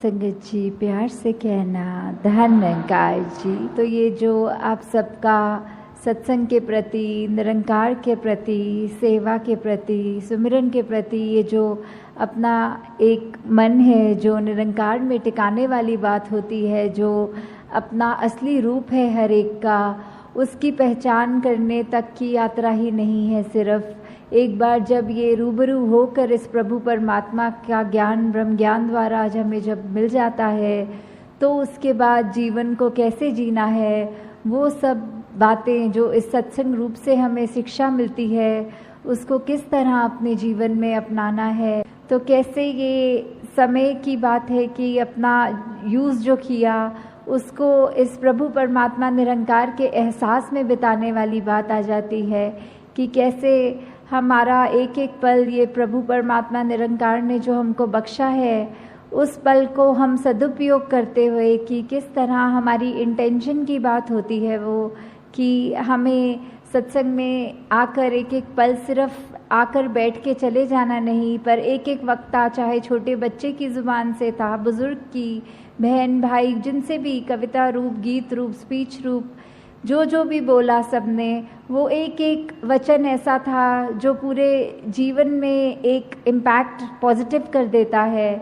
संगत जी, प्यार से कहना धन निरंकार जी। तो ये जो आप सबका सत्संग के प्रति, निरंकार के प्रति, सेवा के प्रति, सुमिरन के प्रति ये जो अपना एक मन है, जो निरंकार में टिकाने वाली बात होती है, जो अपना असली रूप है हर एक का, उसकी पहचान करने तक की यात्रा ही नहीं है। सिर्फ एक बार जब ये रूबरू होकर इस प्रभु परमात्मा का ज्ञान, ब्रह्म ज्ञान द्वारा आज हमें जब मिल जाता है, तो उसके बाद जीवन को कैसे जीना है, वो सब बातें जो इस सत्संग रूप से हमें शिक्षा मिलती है, उसको किस तरह अपने जीवन में अपनाना है। तो कैसे ये समय की बात है कि अपना यूज़ जो किया उसको इस प्रभु परमात्मा निरंकार के एहसास में बिताने वाली बात आ जाती है कि कैसे हमारा एक एक पल ये प्रभु परमात्मा निरंकार ने जो हमको बख्शा है, उस पल को हम सदुपयोग करते हुए कि किस तरह हमारी इंटेंशन की बात होती है वो कि हमें सत्संग में आकर एक एक पल सिर्फ आकर बैठ के चले जाना नहीं, पर एक एक वक्ता चाहे छोटे बच्चे की ज़ुबान से था, बुज़ुर्ग की, बहन भाई जिनसे भी कविता रूप, गीत रूप, स्पीच रूप, जो भी बोला सबने, वो एक एक वचन ऐसा था जो पूरे जीवन में एक इम्पैक्ट पॉजिटिव कर देता है।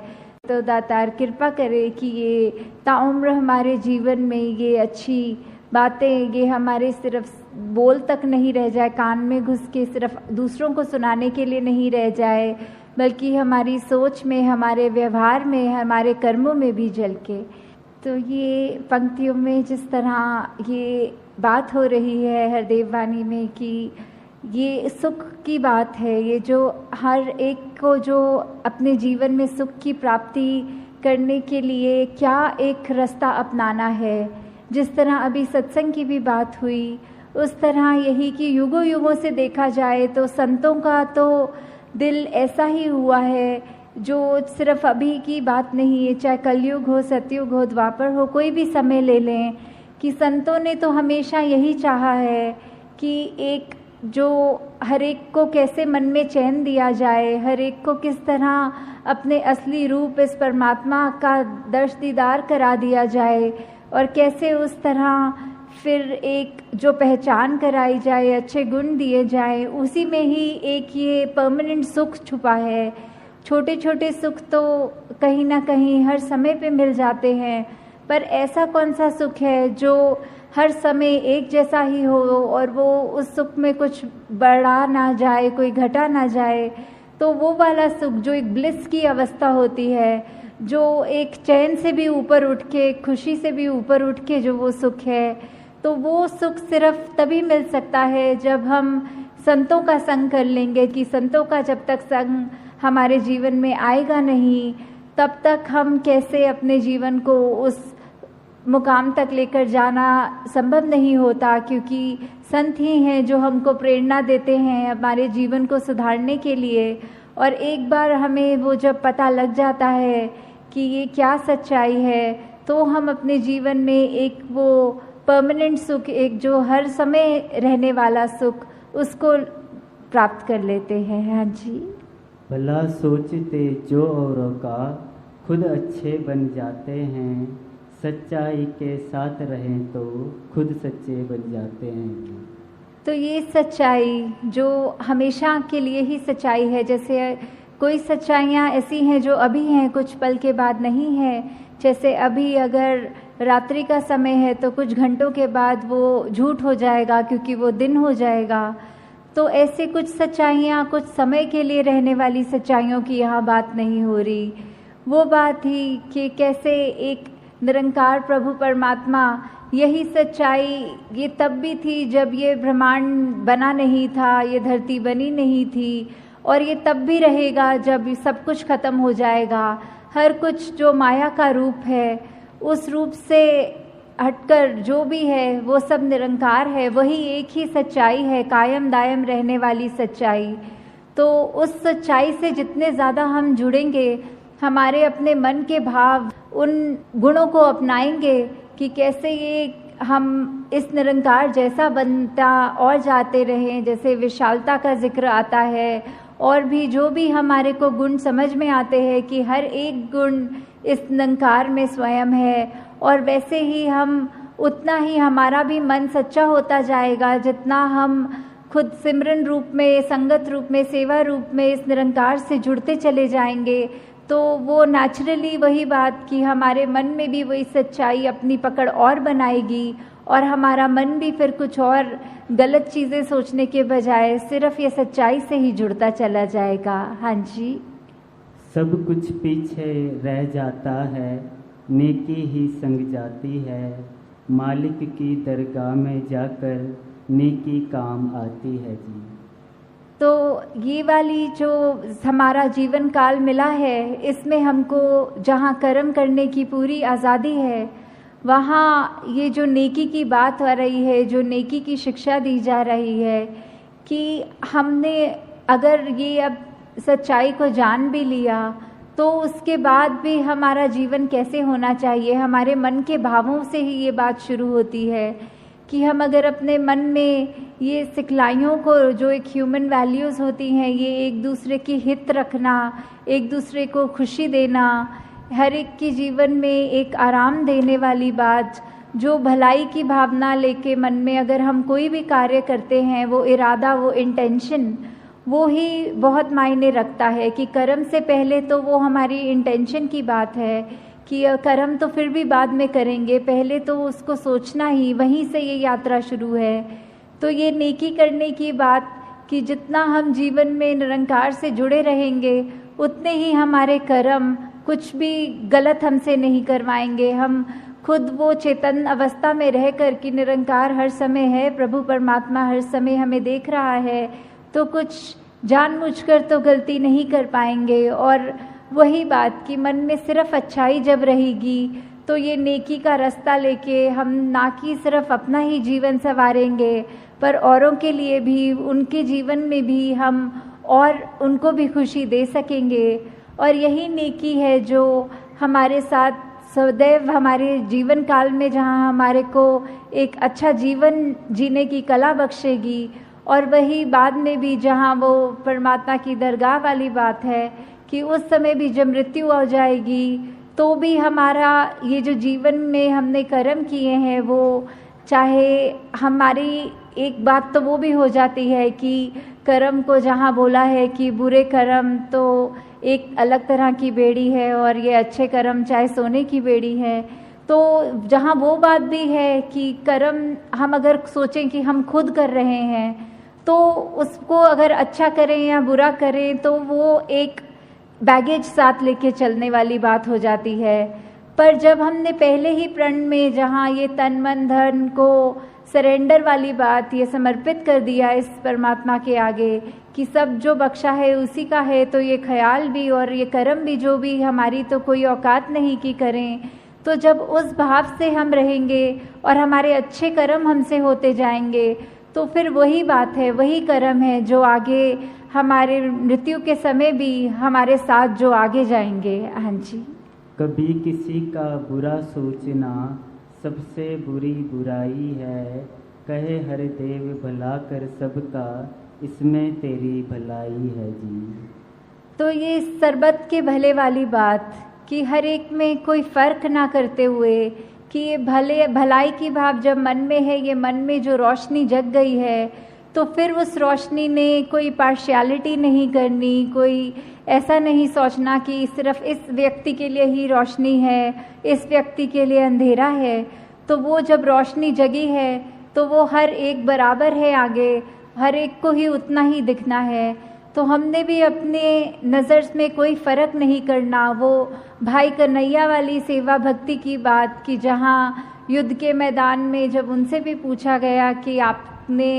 तो दातार कृपा करे कि ये ताउम्र हमारे जीवन में ये अच्छी बातें, ये हमारे सिर्फ बोल तक नहीं रह जाए, कान में घुस के सिर्फ दूसरों को सुनाने के लिए नहीं रह जाए, बल्कि हमारी सोच में, हमारे व्यवहार में, हमारे कर्मों में भी झलके। तो ये पंक्तियों में जिस तरह ये बात हो रही है हरदेव वाणी में कि ये सुख की बात है, ये जो हर एक को जो अपने जीवन में सुख की प्राप्ति करने के लिए क्या एक रास्ता अपनाना है। जिस तरह अभी सत्संग की भी बात हुई, उस तरह यही कि युगों युगों से देखा जाए तो संतों का तो दिल ऐसा ही हुआ है जो सिर्फ अभी की बात नहीं है, चाहे कलयुग हो, सतयुग हो, द्वापर हो, कोई भी समय ले लें, कि संतों ने तो हमेशा यही चाहा है कि एक जो हर एक को कैसे मन में चैन दिया जाए, हर एक को किस तरह अपने असली रूप इस परमात्मा का दर्श दीदार करा दिया जाए, और कैसे उस तरह फिर एक जो पहचान कराई जाए, अच्छे गुण दिए जाए, उसी में ही एक ये परमानेंट सुख छुपा है। छोटे छोटे सुख तो कहीं ना कहीं हर समय पे मिल जाते हैं, पर ऐसा कौन सा सुख है जो हर समय एक जैसा ही हो और वो उस सुख में कुछ बढ़ा ना जाए, कोई घटा ना जाए। तो वो वाला सुख जो एक ब्लिस की अवस्था होती है, जो एक चैन से भी ऊपर उठ के, खुशी से भी ऊपर उठ के जो वो सुख है, तो वो सुख सिर्फ तभी मिल सकता है जब हम संतों का संग कर लेंगे। कि संतों का जब तक संग हमारे जीवन में आएगा नहीं, तब तक हम कैसे अपने जीवन को उस मुकाम तक लेकर जाना संभव नहीं होता, क्योंकि संत ही हैं जो हमको प्रेरणा देते हैं हमारे जीवन को सुधारने के लिए। और एक बार हमें वो जब पता लग जाता है कि ये क्या सच्चाई है, तो हम अपने जीवन में एक वो परमानेंट सुख, एक जो हर समय रहने वाला सुख, उसको प्राप्त कर लेते हैं। हाँ जी। भला सोचते जो औरों का खुद अच्छे बन जाते हैं, सच्चाई के साथ रहें तो खुद सच्चे बन जाते हैं। तो ये सच्चाई जो हमेशा के लिए ही सच्चाई है, जैसे कोई सच्चाइयाँ ऐसी हैं जो अभी हैं, कुछ पल के बाद नहीं है। जैसे अभी अगर रात्रि का समय है तो कुछ घंटों के बाद वो झूठ हो जाएगा, क्योंकि वो दिन हो जाएगा। तो ऐसे कुछ सच्चाइयाँ कुछ समय के लिए रहने वाली सच्चाइयों की यहाँ बात नहीं हो रही। वो बात ही कि कैसे एक निरंकार प्रभु परमात्मा, यही सच्चाई ये तब भी थी जब ये ब्रह्मांड बना नहीं था, ये धरती बनी नहीं थी, और ये तब भी रहेगा जब सब कुछ खत्म हो जाएगा। हर कुछ जो माया का रूप है, उस रूप से हटकर जो भी है वो सब निरंकार है, वही एक ही सच्चाई है, कायम दायम रहने वाली सच्चाई। तो उस सच्चाई से जितने ज़्यादा हम जुड़ेंगे, हमारे अपने मन के भाव उन गुणों को अपनाएंगे कि कैसे ये हम इस निरंकार जैसा बनता और जाते रहें। जैसे विशालता का जिक्र आता है, और भी जो भी हमारे को गुण समझ में आते हैं कि हर एक गुण इस निरंकार में स्वयं है। और वैसे ही हम उतना ही हमारा भी मन सच्चा होता जाएगा जितना हम खुद सिमरन रूप में, संगत रूप में, सेवा रूप में इस निरंकार से जुड़ते चले जाएंगे। तो वो नेचुरली वही बात कि हमारे मन में भी वही सच्चाई अपनी पकड़ और बनाएगी और हमारा मन भी फिर कुछ और गलत चीज़ें सोचने के बजाय सिर्फ ये सच्चाई से ही जुड़ता चला जाएगा। हाँ जी। सब कुछ पीछे रह जाता है, नेकी ही संग जाती है, मालिक की दरगाह में जाकर नेकी काम आती है जी। तो ये वाली जो हमारा जीवन काल मिला है, इसमें हमको जहाँ कर्म करने की पूरी आज़ादी है, वहाँ ये जो नेकी की बात हो रही है, जो नेकी की शिक्षा दी जा रही है कि हमने अगर ये अब सच्चाई को जान भी लिया तो उसके बाद भी हमारा जीवन कैसे होना चाहिए, हमारे मन के भावों से ही ये बात शुरू होती है कि हम अगर अपने मन में ये सिखलाइयों को, जो एक ह्यूमन वैल्यूज़ होती हैं, ये एक दूसरे की हित रखना, एक दूसरे को खुशी देना, हर एक के जीवन में एक आराम देने वाली बात, जो भलाई की भावना लेके मन में अगर हम कोई भी कार्य करते हैं, वो इरादा, वो इंटेंशन, वो ही बहुत मायने रखता है। कि कर्म से पहले तो वो हमारी इंटेंशन की बात है कि कर्म तो फिर भी बाद में करेंगे, पहले तो उसको सोचना ही, वहीं से ये यात्रा शुरू है। तो ये नेकी करने की बात कि जितना हम जीवन में निरंकार से जुड़े रहेंगे उतने ही हमारे कर्म कुछ भी गलत हमसे नहीं करवाएंगे। हम खुद वो चेतन अवस्था में रह कर कि निरंकार हर समय है, प्रभु परमात्मा हर समय हमें देख रहा है, तो कुछ जानबूझकर तो गलती नहीं कर पाएंगे। और वही बात कि मन में सिर्फ अच्छाई जब रहेगी तो ये नेकी का रास्ता लेके हम ना कि सिर्फ अपना ही जीवन संवारेंगे पर औरों के लिए भी, उनके जीवन में भी हम और उनको भी खुशी दे सकेंगे। और यही नेकी है जो हमारे साथ सदैव हमारे जीवन काल में, जहाँ हमारे को एक अच्छा जीवन जीने की कला बख्शेगी। और वही बाद में भी जहाँ वो परमात्मा की दरगाह वाली बात है कि उस समय भी जब मृत्यु हो जाएगी तो भी हमारा ये जो जीवन में हमने कर्म किए हैं, वो चाहे हमारी एक बात तो वो भी हो जाती है कि कर्म को जहाँ बोला है कि बुरे कर्म तो एक अलग तरह की बेड़ी है और ये अच्छे कर्म चाहे सोने की बेड़ी है। तो जहाँ वो बात भी है कि कर्म हम अगर सोचें कि हम खुद कर रहे हैं तो उसको अगर अच्छा करें या बुरा करें तो वो एक बैगेज साथ लेके चलने वाली बात हो जाती है। पर जब हमने पहले ही प्रण में जहाँ ये तन मन धन को सरेंडर वाली बात, ये समर्पित कर दिया इस परमात्मा के आगे कि सब जो बख्शा है उसी का है, तो ये ख्याल भी और ये कर्म भी जो भी हमारी तो कोई औकात नहीं कि करें। तो जब उस भाव से हम रहेंगे और हमारे अच्छे कर्म हमसे होते जाएंगे तो फिर वही बात है, वही कर्म है जो आगे हमारे मृत्यु के समय भी हमारे साथ जो आगे जाएंगे। हाँ जी। कभी किसी का बुरा सोचना सबसे बुरी बुराई है, कहे हर देव भला कर सबका, इसमें तेरी भलाई है जी। तो ये सरबत के भले वाली बात कि हर एक में कोई फ़र्क ना करते हुए कि ये भलाई की भाव जब मन में है, ये मन में जो रोशनी जग गई है, तो फिर उस रोशनी ने कोई पार्शियलिटी नहीं करनी, कोई ऐसा नहीं सोचना कि सिर्फ इस व्यक्ति के लिए ही रोशनी है, इस व्यक्ति के लिए अंधेरा है। तो वो जब रोशनी जगी है तो वो हर एक बराबर है, आगे हर एक को ही उतना ही दिखना है। तो हमने भी अपने नज़र में कोई फ़र्क नहीं करना। वो भाई कन्हैया वाली सेवा भक्ति की बात कि जहाँ युद्ध के मैदान में जब उनसे भी पूछा गया कि आपने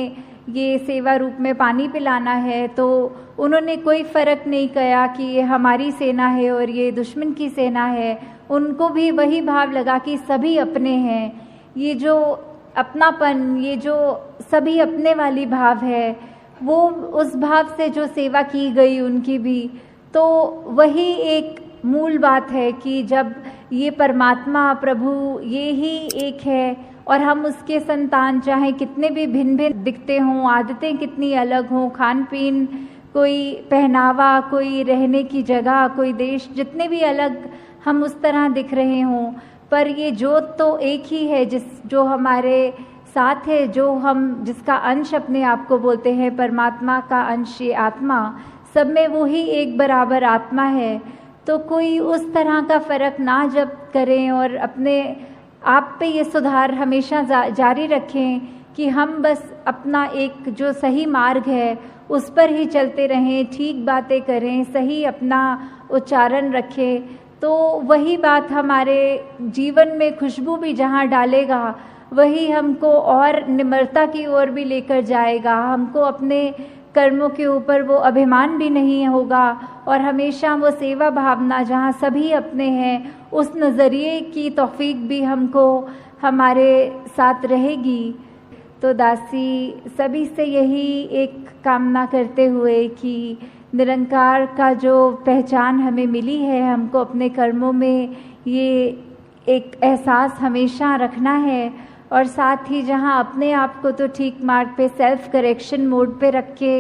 ये सेवा रूप में पानी पिलाना है, तो उन्होंने कोई फ़र्क नहीं किया कि ये हमारी सेना है और ये दुश्मन की सेना है। उनको भी वही भाव लगा कि सभी अपने हैं। ये जो अपनापन, ये जो सभी अपने वाली भाव है, वो उस भाव से जो सेवा की गई उनकी भी, तो वही एक मूल बात है कि जब ये परमात्मा प्रभु ये ही एक है और हम उसके संतान, चाहे कितने भी भिन्न भिन्न दिखते हों, आदतें कितनी अलग हों, खान पीन, कोई पहनावा, कोई रहने की जगह, कोई देश, जितने भी अलग हम उस तरह दिख रहे हों, पर ये ज्योत तो एक ही है जो हमारे साथ है, जो हम जिसका अंश अपने आप को बोलते हैं, परमात्मा का अंश ये आत्मा, सब में वो ही एक बराबर आत्मा है। तो कोई उस तरह का फ़र्क ना जब करें और अपने आप पे ये सुधार हमेशा जारी रखें कि हम बस अपना एक जो सही मार्ग है उस पर ही चलते रहें, ठीक बातें करें, सही अपना उच्चारण रखें, तो वही बात हमारे जीवन में खुशबू भी जहाँ डालेगा वही हमको और निम्रता की ओर भी लेकर जाएगा। हमको अपने कर्मों के ऊपर वो अभिमान भी नहीं होगा और हमेशा वो सेवा भावना जहाँ सभी अपने हैं उस नज़रिए की तौफीक भी हमको हमारे साथ रहेगी। तो दासी सभी से यही एक कामना करते हुए कि निरंकार का जो पहचान हमें मिली है, हमको अपने कर्मों में ये एक एहसास हमेशा रखना है और साथ ही जहाँ अपने आप को तो ठीक मार्ग पे सेल्फ करेक्शन मोड पे रख के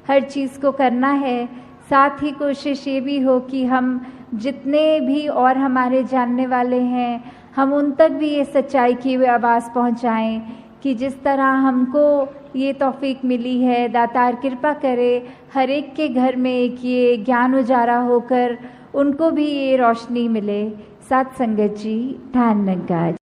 हर चीज़ को करना है, साथ ही कोशिश ये भी हो कि हम जितने भी और हमारे जानने वाले हैं हम उन तक भी ये सच्चाई की आवाज़ पहुँचाएँ कि जिस तरह हमको ये तौफीक मिली है, दातार कृपा करे हर एक के घर में एक ये ज्ञान उजारा होकर उनको भी ये रोशनी मिले। साथ संगत जी, धन्यवाद।